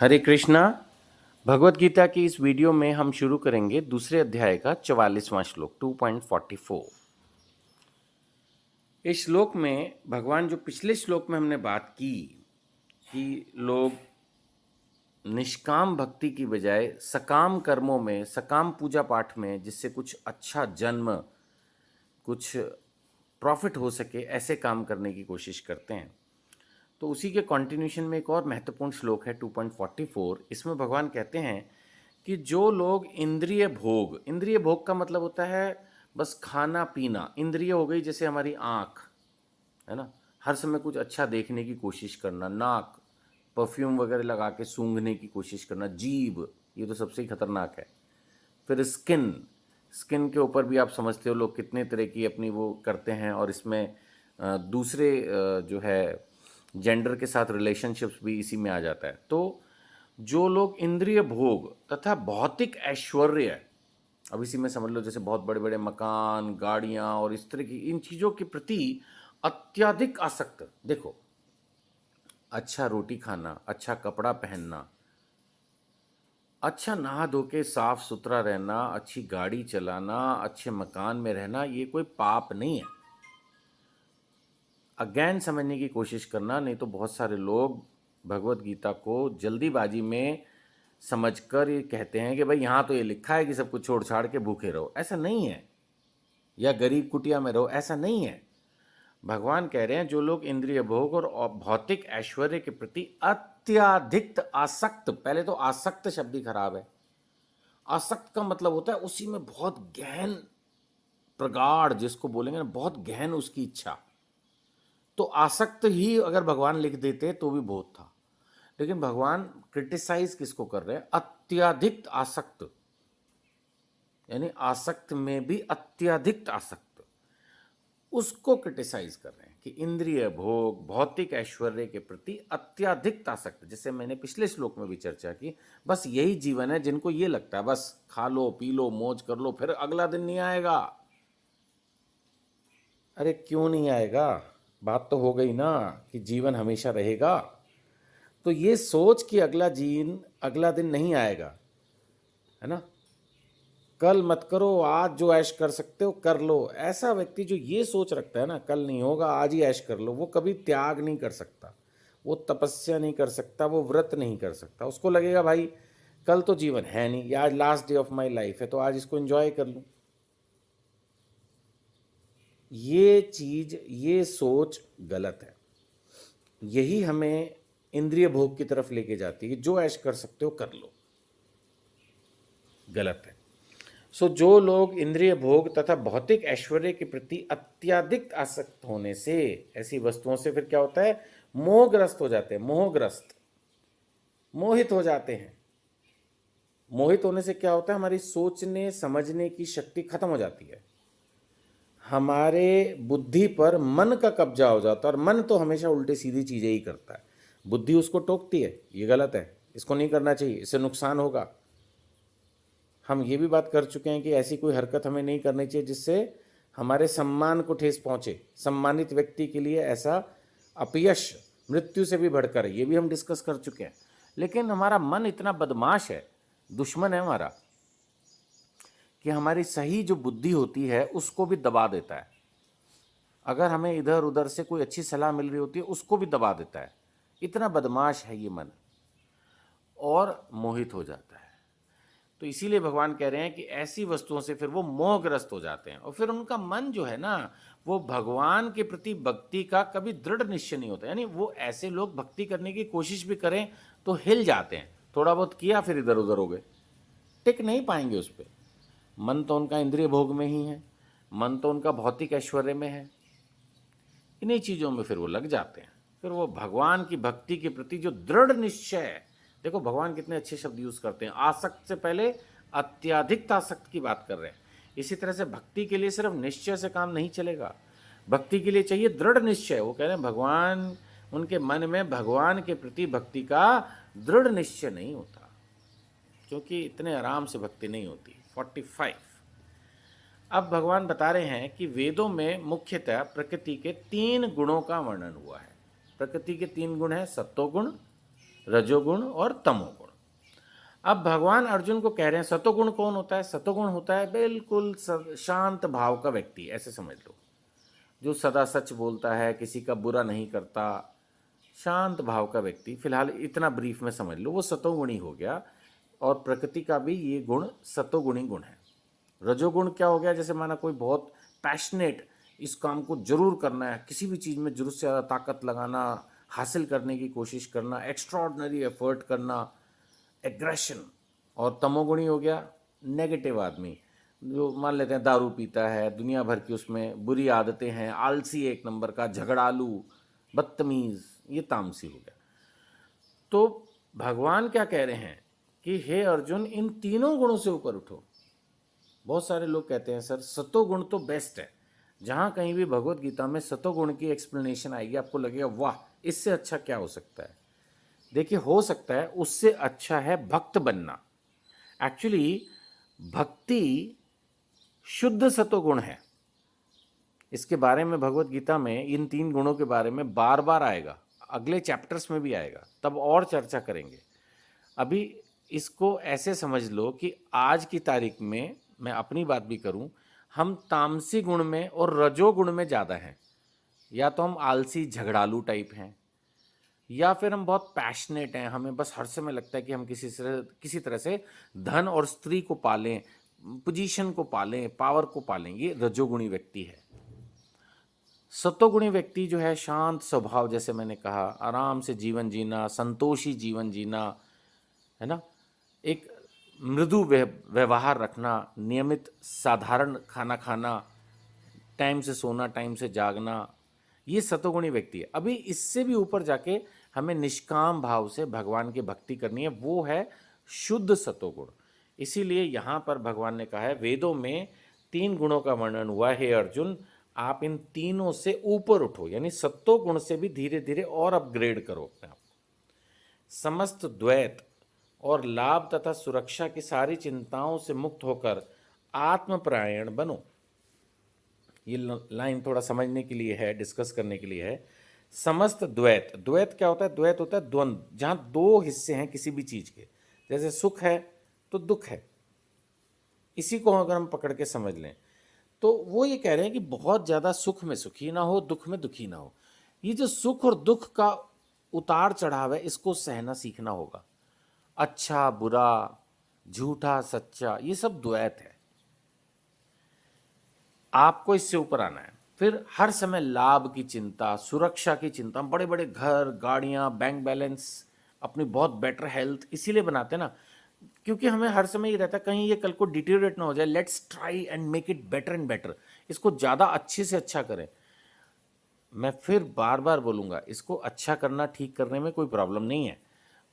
हरे कृष्णा। भगवत गीता की इस वीडियो में हम शुरू करेंगे दूसरे अध्याय का 44वां श्लोक 2.44। इस श्लोक में भगवान जो पिछले श्लोक में हमने बात की कि लोग निष्काम भक्ति की बजाय सकाम कर्मों में, सकाम पूजा पाठ में, जिससे कुछ अच्छा जन्म, कुछ प्रॉफिट हो सके, ऐसे काम करने की कोशिश करते हैं। तो उसी के कंटिन्यूशन में एक और महत्वपूर्ण श्लोक है 2.44। इसमें भगवान कहते हैं कि जो लोग इंद्रिय भोग का मतलब होता है बस खाना पीना। इंद्रिय हो गई जैसे हमारी आँख, है ना, हर समय कुछ अच्छा देखने की कोशिश करना, नाक परफ्यूम वगैरह लगा के सूंघने की कोशिश करना, जीभ ये तो सबसे ही खतरनाक है। फिर स्किन के ऊपर भी आप समझते हो लोग कितने तरह की अपनी वो करते हैं, और इसमें दूसरे जो है जेंडर के साथ रिलेशनशिप्स भी इसी में आ जाता है। तो जो लोग इंद्रिय भोग तथा भौतिक ऐश्वर्य, अब इसी में समझ लो जैसे बहुत बड़े बड़े मकान, गाड़ियां और इस तरह की इन चीज़ों के प्रति अत्यधिक आसक्त, देखो, अच्छा रोटी खाना, अच्छा कपड़ा पहनना, अच्छा नहा धो के साफ सुथरा रहना, अच्छी गाड़ी चलाना, अच्छे मकान में रहना, ये कोई पाप नहीं है। अज्ञान समझने की कोशिश करना, नहीं तो बहुत सारे लोग भगवत गीता को जल्दीबाजी में समझकर ये कहते हैं कि भाई यहाँ तो ये लिखा है कि सब कुछ छोड़ छाड़ के भूखे रहो। ऐसा नहीं है, या गरीब कुटिया में रहो, ऐसा नहीं है। भगवान कह रहे हैं जो लोग इंद्रिय भोग और भौतिक ऐश्वर्य के प्रति अत्यधिक आसक्त, पहले तो आसक्त शब्द ही खराब है। आसक्त का मतलब होता है उसी में बहुत गहन, प्रगाढ़ जिसको बोलेंगे ना, बहुत गहन उसकी इच्छा। तो आसक्त ही अगर भगवान लिख देते तो भी बहुत था, लेकिन भगवान क्रिटिसाइज किसको कर रहे हैं? अत्यधिक आसक्त, यानी आसक्त में भी अत्यधिक आसक्त, उसको क्रिटिसाइज कर रहे हैं कि इंद्रिय भोग, भौतिक ऐश्वर्य के प्रति अत्यधिक आसक्त। जैसे मैंने पिछले श्लोक में भी चर्चा की, बस यही जीवन है। जिनको ये लगता है बस खा लो पी लो मौज कर लो, फिर अगला दिन नहीं आएगा। अरे क्यों नहीं आएगा? बात तो हो गई ना कि जीवन हमेशा रहेगा। तो ये सोच कि अगला दिन नहीं आएगा, है ना, कल मत करो, आज जो ऐश कर सकते हो कर लो, ऐसा व्यक्ति जो ये सोच रखता है ना कल नहीं होगा आज ही ऐश कर लो, वो कभी त्याग नहीं कर सकता, वो तपस्या नहीं कर सकता, वो व्रत नहीं कर सकता। उसको लगेगा भाई कल तो जीवन है नहीं, या आज last day of my life है तो आज इसको एंजॉय कर लूँ। ये चीज, ये सोच गलत है। यही हमें इंद्रिय भोग की तरफ लेके जाती है कि जो ऐश कर सकते हो कर लो, गलत है। सो जो लोग इंद्रिय भोग तथा भौतिक ऐश्वर्य के प्रति अत्यधिक आसक्त होने से, ऐसी वस्तुओं से फिर क्या होता है? मोहग्रस्त हो जाते हैं, मोहग्रस्त, मोहित हो जाते हैं। मोहित होने से क्या होता है? हमारी सोचने समझने की शक्ति खत्म हो जाती है, हमारे बुद्धि पर मन का कब्जा हो जाता है। और मन तो हमेशा उल्टे सीधी चीज़ें ही करता है। बुद्धि उसको टोकती है, ये गलत है, इसको नहीं करना चाहिए, इससे नुकसान होगा। हम ये भी बात कर चुके हैं कि ऐसी कोई हरकत हमें नहीं करनी चाहिए जिससे हमारे सम्मान को ठेस पहुंचे। सम्मानित व्यक्ति के लिए ऐसा अपयश मृत्यु से भी बढ़कर है, ये भी हम डिस्कस कर चुके हैं। लेकिन हमारा मन इतना बदमाश है, दुश्मन है हमारा, कि हमारी सही जो बुद्धि होती है उसको भी दबा देता है। अगर हमें इधर उधर से कोई अच्छी सलाह मिल रही होती है उसको भी दबा देता है। इतना बदमाश है ये मन, और मोहित हो जाता है। तो इसीलिए भगवान कह रहे हैं कि ऐसी वस्तुओं से फिर वो मोहग्रस्त हो जाते हैं, और फिर उनका मन जो है ना, वो भगवान के प्रति भक्ति का कभी दृढ़ निश्चय नहीं होता। यानी वो ऐसे लोग भक्ति करने की कोशिश भी करें तो हिल जाते हैं, थोड़ा बहुत किया फिर इधर उधर हो गए, टिक नहीं पाएंगे उस पर। मन तो उनका इंद्रिय भोग में ही है, मन तो उनका भौतिक ऐश्वर्य में है, इन्हीं चीज़ों में फिर वो लग जाते हैं। फिर वो भगवान की भक्ति के प्रति जो दृढ़ निश्चय है, देखो भगवान कितने अच्छे शब्द यूज़ करते हैं। आसक्त से पहले अत्याधिक आसक्त की बात कर रहे हैं। इसी तरह से भक्ति के लिए सिर्फ निश्चय से काम नहीं चलेगा, भक्ति के लिए चाहिए दृढ़ निश्चय। वो कह रहे हैं भगवान, उनके मन में भगवान के प्रति भक्ति का दृढ़ निश्चय नहीं होता, क्योंकि इतने आराम से भक्ति नहीं होती। 45। अब भगवान बता रहे हैं कि वेदों में मुख्यतः प्रकृति के 3 गुणों का वर्णन हुआ है। प्रकृति के 3 गुण हैं, सत्वगुण, रजोगुण और तमोगुण। अब भगवान अर्जुन को कह रहे हैं सतोगुण कौन होता है? सतोगुण होता है बिल्कुल शांत भाव का व्यक्ति, ऐसे समझ लो, जो सदा सच बोलता है, किसी का बुरा नहीं करता, शांत भाव का व्यक्ति। फिलहाल इतना ब्रीफ में समझ लो, वो सतोगुणी हो गया। और प्रकृति का भी ये गुण सतोगुणी गुण है। रजोगुण क्या हो गया? जैसे माना कोई बहुत पैशनेट, इस काम को जरूर करना है, किसी भी चीज़ में जरूर से ज़्यादा ताकत लगाना, हासिल करने की कोशिश करना, एक्स्ट्रॉर्डनरी एफर्ट करना, एग्रेशन। और तमोगुणी हो गया नेगेटिव आदमी, जो मान लेते हैं दारू पीता है, दुनिया भर की उसमें बुरी आदतें हैं, आलसी एक नंबर का, झगड़ालू, बदतमीज, ये तामसी हो गया। तो भगवान क्या कह रहे हैं कि हे अर्जुन, इन तीनों गुणों से ऊपर उठो। बहुत सारे लोग कहते हैं सर सतोगुण तो बेस्ट है। जहाँ कहीं भी भगवत गीता में सतोगुण की एक्सप्लेनेशन आएगी आपको लगेगा वाह, इससे अच्छा क्या हो सकता है। देखिए, हो सकता है उससे अच्छा है भक्त बनना। एक्चुअली भक्ति शुद्ध सतोगुण है। इसके बारे में भगवत गीता में इन 3 गुणों के बारे में बार बार आएगा, अगले चैप्टर्स में भी आएगा, तब और चर्चा करेंगे। अभी इसको ऐसे समझ लो कि आज की तारीख में, मैं अपनी बात भी करूं, हम तामसी गुण में और रजोगुण में ज़्यादा हैं। या तो हम आलसी झगड़ालू टाइप हैं, या फिर हम बहुत पैशनेट हैं, हमें बस हर समय लगता है कि हम किसी तरह से धन और स्त्री को पालें, पोजीशन को पालें, पावर को पालें। ये रजोगुणी व्यक्ति है। सतोगुणी व्यक्ति जो है शांत स्वभाव, जैसे मैंने कहा, आराम से जीवन जीना, संतोषी जीवन जीना, है ना, एक मृदु व्यवहार रखना, नियमित साधारण खाना खाना, टाइम से सोना, टाइम से जागना, ये सतोगुणी व्यक्ति है। अभी इससे भी ऊपर जाके हमें निष्काम भाव से भगवान की भक्ति करनी है, वो है शुद्ध सतोगुण। इसीलिए यहाँ पर भगवान ने कहा है, वेदों में 3 गुणों का वर्णन हुआ है, अर्जुन आप इन तीनों से ऊपर उठो, यानी सत्वगुण से भी धीरे धीरे और अपग्रेड करो अपने आप। समस्त द्वैत और लाभ तथा सुरक्षा की सारी चिंताओं से मुक्त होकर आत्मपरायण बनो। ये लाइन थोड़ा समझने के लिए है, डिस्कस करने के लिए है। समस्त द्वैत, द्वैत क्या होता है? द्वैत होता है द्वंद्व, जहाँ 2 हिस्से हैं किसी भी चीज़ के। जैसे सुख है तो दुख है, इसी को अगर हम पकड़ के समझ लें तो वो ये कह रहे हैं कि बहुत ज़्यादा सुख में सुखी ना हो, दुख में दुखी ना हो। ये जो सुख और दुख का उतार चढ़ाव है, इसको सहना सीखना होगा। अच्छा बुरा, झूठा सच्चा, ये सब द्वैत है। आपको इससे ऊपर आना है। फिर हर समय लाभ की चिंता, सुरक्षा की चिंता, बड़े बड़े घर, गाड़ियां, बैंक बैलेंस, अपनी बहुत बेटर हेल्थ इसीलिए बनाते हैं ना, क्योंकि हमें हर समय ये रहता है कहीं ये कल को डिटीरियरेट ना हो जाए। Let's try and make it better and better, इसको ज़्यादा अच्छे से अच्छा करें। मैं फिर बार बार बोलूँगा, इसको अच्छा करना, ठीक करने में कोई प्रॉब्लम नहीं है,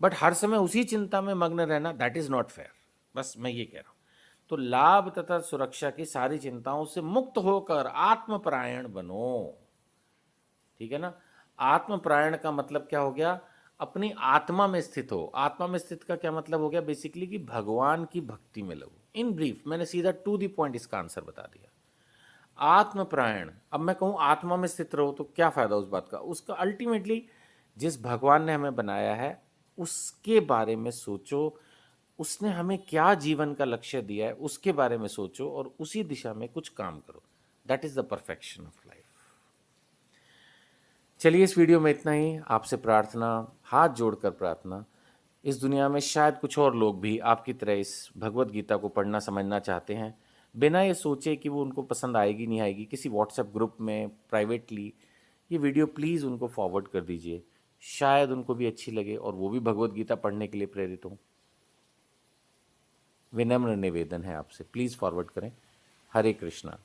बट हर समय उसी चिंता में मग्न रहना, दैट इज़ नॉट फेयर। बस मैं ये कह रहा हूँ। तो लाभ तथा सुरक्षा की सारी चिंताओं से मुक्त होकर आत्मपरायण बनो। ठीक है ना? आत्मपरायण का मतलब क्या हो गया? अपनी आत्मा में स्थित हो। आत्मा में स्थित का क्या मतलब हो गया? बेसिकली कि भगवान की भक्ति में लगो। इन ब्रीफ मैंने सीधा टू द पॉइंट इसका आंसर बता दिया। आत्मपरायण। अब मैं कहूँ आत्मा में स्थित रहो तो क्या फायदा उस बात का? उसका अल्टीमेटली जिस भगवान ने हमें बनाया है उसके बारे में सोचो, उसने हमें क्या जीवन का लक्ष्य दिया है उसके बारे में सोचो और उसी दिशा में कुछ काम करो। That is the perfection of life. चलिए, इस वीडियो में इतना ही। आपसे प्रार्थना, हाथ जोड़कर प्रार्थना, इस दुनिया में शायद कुछ और लोग भी आपकी तरह इस भगवत गीता को पढ़ना समझना चाहते हैं, बिना ये सोचे कि वो उनको पसंद आएगी नहीं आएगी। किसी व्हाट्सएप ग्रुप में प्राइवेटली ये वीडियो प्लीज़ उनको फॉरवर्ड कर दीजिए, शायद उनको भी अच्छी लगे और वो भी भगवत गीता पढ़ने के लिए प्रेरित हों। विनम्र निवेदन है आपसे, प्लीज़ फॉरवर्ड करें। हरे कृष्णा।